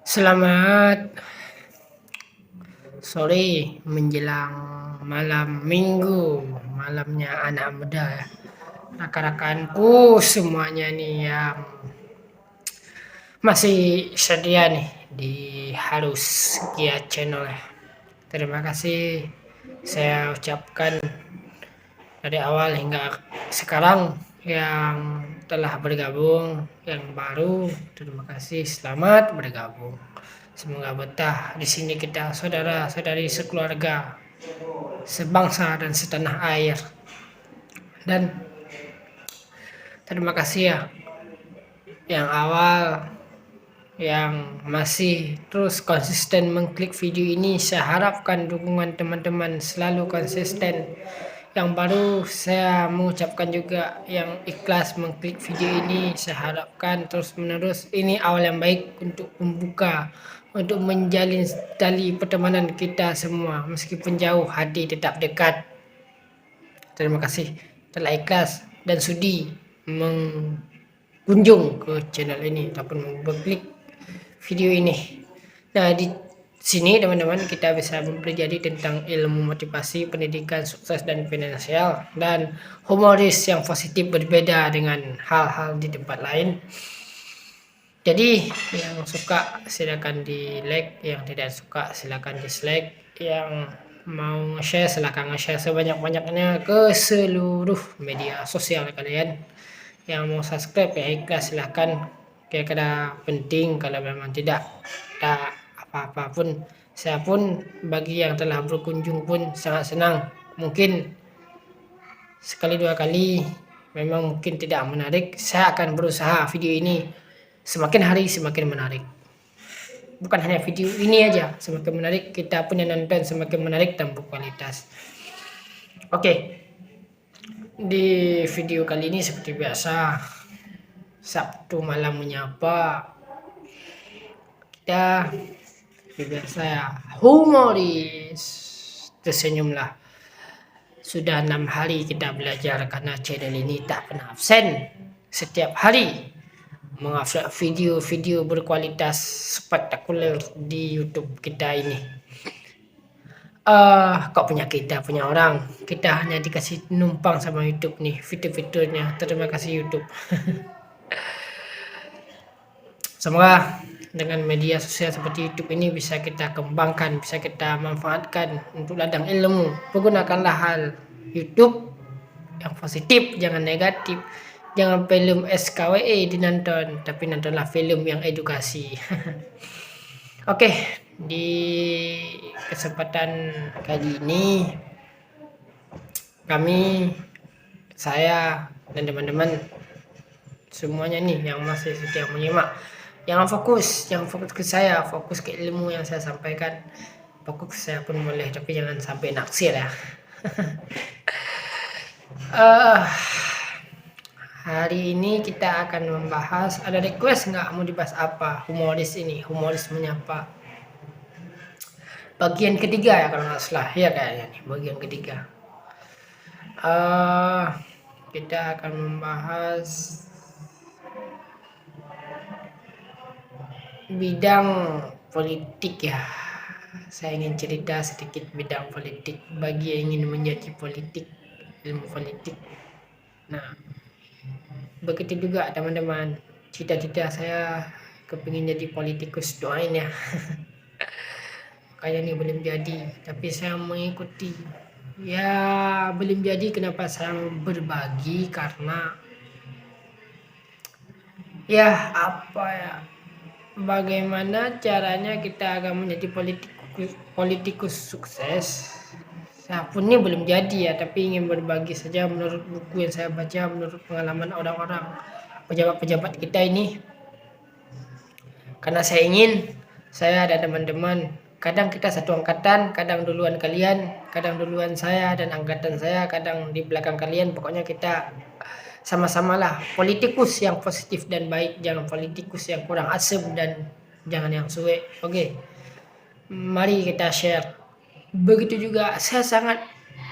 Selamat sore menjelang malam minggu, malamnya anak muda, rekan-rekanku semuanya nih yang masih setia nih di Harus Kia Channel. Terima kasih saya ucapkan dari awal hingga sekarang yang telah bergabung, yang baru, terima kasih, selamat bergabung. Semoga betah di sini kita saudara-saudari sekeluarga, sebangsa dan setanah air. Dan terima kasih ya yang awal yang masih terus konsisten mengklik video ini. Saya harapkan dukungan teman-teman selalu konsisten. Yang baru saya mengucapkan juga yang ikhlas mengklik video ini. Saya harapkan terus menerus ini awal yang baik untuk membuka, untuk menjalin tali pertemanan kita semua. Meskipun jauh, hati tetap dekat. Terima kasih telah ikhlas dan sudi mengunjung ke channel ini ataupun mengklik video ini. Nah, di sini teman-teman kita bisa mempelajari tentang ilmu motivasi, pendidikan, sukses dan finansial, dan humoris yang positif berbeda dengan hal-hal di tempat lain. Jadi yang suka silakan di like, yang tidak suka silakan dislike, yang mau nge-share silakan nge-share sebanyak-banyaknya ke seluruh media sosial kalian. Yang mau subscribe ya ikhlas silahkan, kira-kira penting. Kalau memang tidak ada apa-apa pun, saya pun bagi yang telah berkunjung pun sangat senang. Mungkin sekali dua kali memang mungkin tidak menarik, saya akan berusaha video ini semakin hari semakin menarik. Bukan hanya video ini aja semakin menarik, kita punya nonton semakin menarik dan berkualitas. Oke. Di video kali ini seperti biasa, Sabtu malam menyapa, kita seperti biasa ya, humoris, tersenyumlah. Sudah 6 hari kita belajar karena channel ini tak pernah absen. Setiap hari mengupload video-video berkualitas spektakuler di YouTube kita ini. Kok punya punya orang, kita hanya dikasih numpang sama YouTube nih fitur-fiturnya. Terima kasih YouTube. Semoga dengan media sosial seperti YouTube ini bisa kita kembangkan, bisa kita manfaatkan untuk ladang ilmu. Pergunakanlah hal YouTube yang positif, jangan negatif. Jangan film SKWE dinonton, tapi nontonlah film yang edukasi. Oke, di kesempatan kali ini saya dan teman-teman semuanya nih yang masih setia menyimak, yang fokus ke saya, fokus ke ilmu yang saya sampaikan. Fokus ke saya pun boleh, tapi jangan sampai naksir ya. Hari ini kita akan membahas, ada request nggak mau dibahas apa? Humoris ini, humoris menyapa. Bagian ketiga ya kalau nggak salah ya kayaknya nih, bagian ketiga. Kita akan membahas bidang politik ya. Saya ingin cerita sedikit bidang politik bagi yang ingin menjadi politik, ilmu politik. Nah, begitu juga teman-teman, cita-cita saya kepingin jadi politikus, doain ya. Kayak ini belum jadi, tapi saya mengikuti. Ya belum jadi, kenapa saya berbagi, karena ya bagaimana caranya kita akan menjadi politikus sukses. Saya pun ini belum jadi ya, tapi ingin berbagi saja menurut buku yang saya baca, menurut pengalaman orang-orang pejabat-pejabat kita ini. Karena saya dan teman-teman, kadang kita satu angkatan, kadang duluan kalian, kadang duluan saya dan angkatan saya, kadang di belakang kalian. Pokoknya kita sama-samalah politikus yang positif dan baik, jangan politikus yang kurang asem dan jangan yang suwe. Oke, mari kita share. Begitu juga saya sangat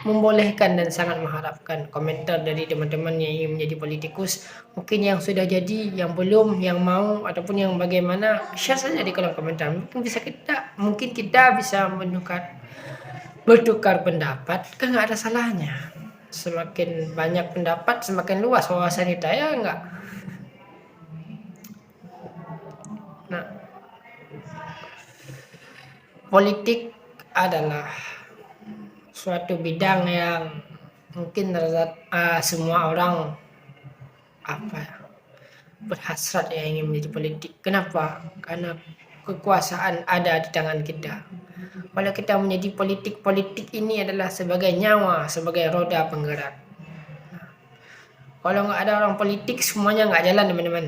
membolehkan dan sangat mengharapkan komentar dari teman-teman yang ingin menjadi politikus. Mungkin yang sudah jadi, yang belum, yang mau, ataupun yang bagaimana, share saja di kolom komentar. Mungkin kita bisa bertukar pendapat, kan nggak ada salahnya. Semakin banyak pendapat, semakin luas wawasan kita, ya enggak? Nah, politik adalah suatu bidang yang mungkin semua orang berhasrat yang ingin menjadi politik. Kenapa? Karena kekuasaan ada di tangan kita. Kalau kita menjadi politik ini adalah sebagai nyawa, sebagai roda penggerak. Kalau nggak ada orang politik, semuanya nggak jalan, teman-teman.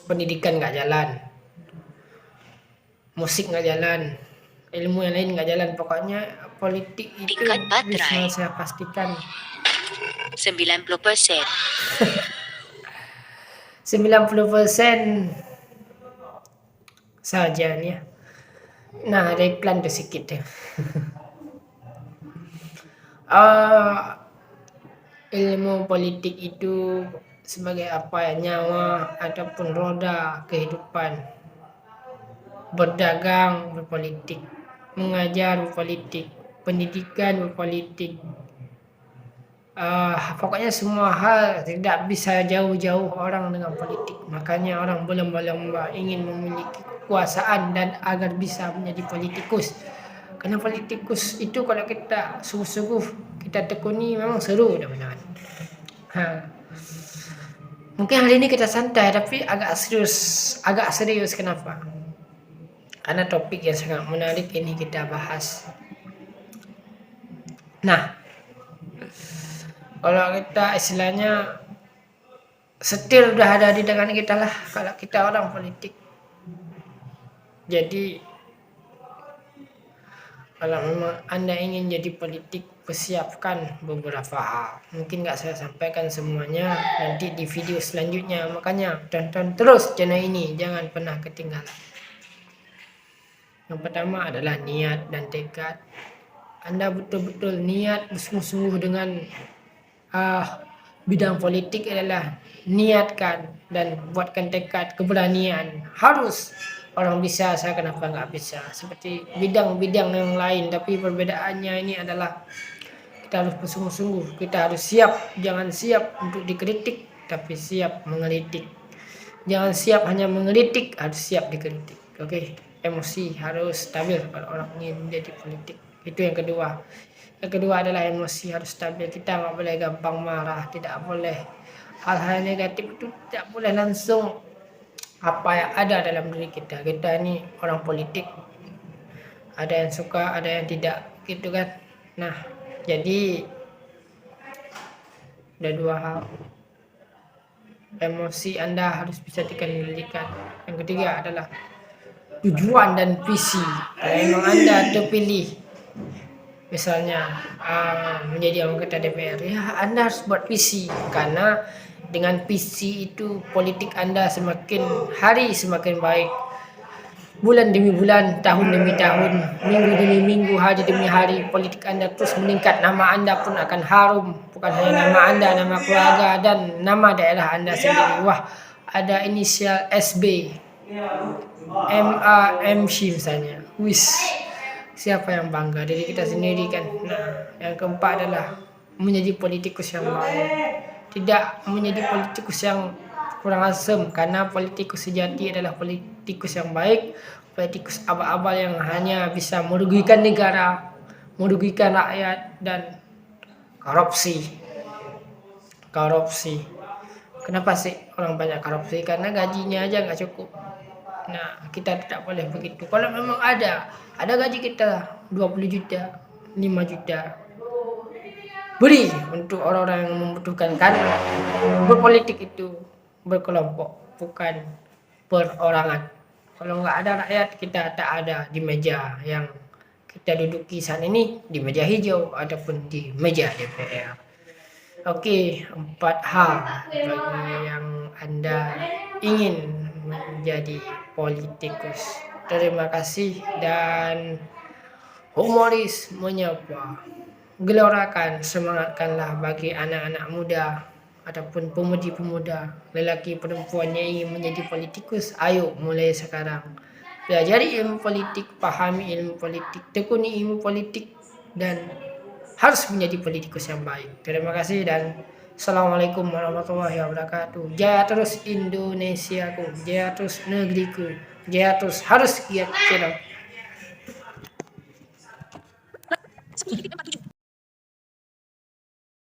Pendidikan nggak jalan, musik nggak jalan, ilmu yang lain nggak jalan. Pokoknya politik itu bisa saya pastikan 90%. 90% saja nih ya. Nah, ada iklan tuh sedikit deh. Ilmu politik itu sebagai apa ya, nyawa ataupun roda kehidupan. Berdagang berpolitik, mengajar berpolitik, pendidikan berpolitik. Pokoknya semua hal tidak bisa jauh-jauh orang dengan politik. Makanya orang berlomba-lomba ingin memiliki kekuasaan dan agar bisa menjadi politikus. Karena politikus itu kalau kita sungguh-sungguh kita tekuni memang seru, teman-teman. Mungkin hari ini kita santai tapi agak serius. Kenapa? Karena topik yang sangat menarik ini kita bahas. Nah, kalau kita istilahnya setir udah ada di tangan kita lah kalau kita orang politik. Jadi kalau memang Anda ingin jadi politik, persiapkan beberapa hal. Mungkin nggak saya sampaikan semuanya nanti di video selanjutnya. Makanya tonton terus channel ini, jangan pernah ketinggalan. Yang pertama adalah niat dan tekad. Anda betul-betul niat bersungguh-sungguh dengan bidang politik adalah niatkan dan buatkan tekad, keberanian. Harus orang bisa, saya kenapa nggak bisa? Seperti bidang-bidang yang lain, tapi perbedaannya ini adalah kita harus bersungguh-sungguh, kita harus siap. Jangan siap untuk dikritik, tapi siap mengeritik. Jangan siap hanya mengeritik, harus siap dikritik. Oke, emosi harus stabil kalau orang ingin menjadi politik. Itu yang kedua. Yang kedua adalah emosi harus stabil. Kita nggak boleh gampang marah, tidak boleh hal-hal negatif itu tidak boleh langsung apa yang ada dalam diri kita. Kita ini orang politik, ada yang suka, ada yang tidak, gitu kan. Nah, jadi ada dua hal. Emosi Anda harus bisa dikendalikan. Yang ketiga adalah tujuan dan visi. Kalau memang Anda terpilih misalnya menjadi anggota DPR, ya Anda harus buat visi, karena dengan visi itu politik Anda semakin hari semakin baik. Bulan demi bulan, tahun demi tahun, minggu demi minggu, hari demi hari, politik Anda terus meningkat. Nama Anda pun akan harum, bukan hanya nama Anda, nama keluarga dan nama daerah Anda sendiri. Wah, ada inisial SB, MAMC misalnya. Wis, siapa yang bangga? Diri kita sendiri kan. Nah, yang keempat adalah menjadi politikus yang baik, tidak menjadi politikus yang kurang asem, karena politikus sejati adalah politikus yang baik, politikus abal-abal yang hanya bisa merugikan negara, merugikan rakyat, dan korupsi. Kenapa sih orang banyak korupsi? Karena gajinya aja nggak cukup. Nah, kita tidak boleh begitu. Kalau memang ada gaji kita 20 juta, 5 juta, beri untuk orang-orang yang membutuhkan. Karena berpolitik itu berkelompok, bukan perorangan. Kalau nggak ada rakyat, kita tak ada di meja yang kita duduki saat ini, di meja hijau ataupun di meja DPR. Oke, 4 hal bagi yang Anda ingin menjadi politikus. Terima kasih dan humoris menyapa, gelorakan, semangatkanlah bagi anak-anak muda ataupun pemudi-pemuda, lelaki perempuan yang ingin menjadi politikus. Ayo mulai sekarang. Pelajari ilmu politik, pahami ilmu politik, tekuni ilmu politik, dan harus menjadi politikus yang baik. Terima kasih dan Assalamualaikum warahmatullahi wabarakatuh. Jaya terus Indonesiaku, jaya terus negeriku, jaya terus harus giat cerah.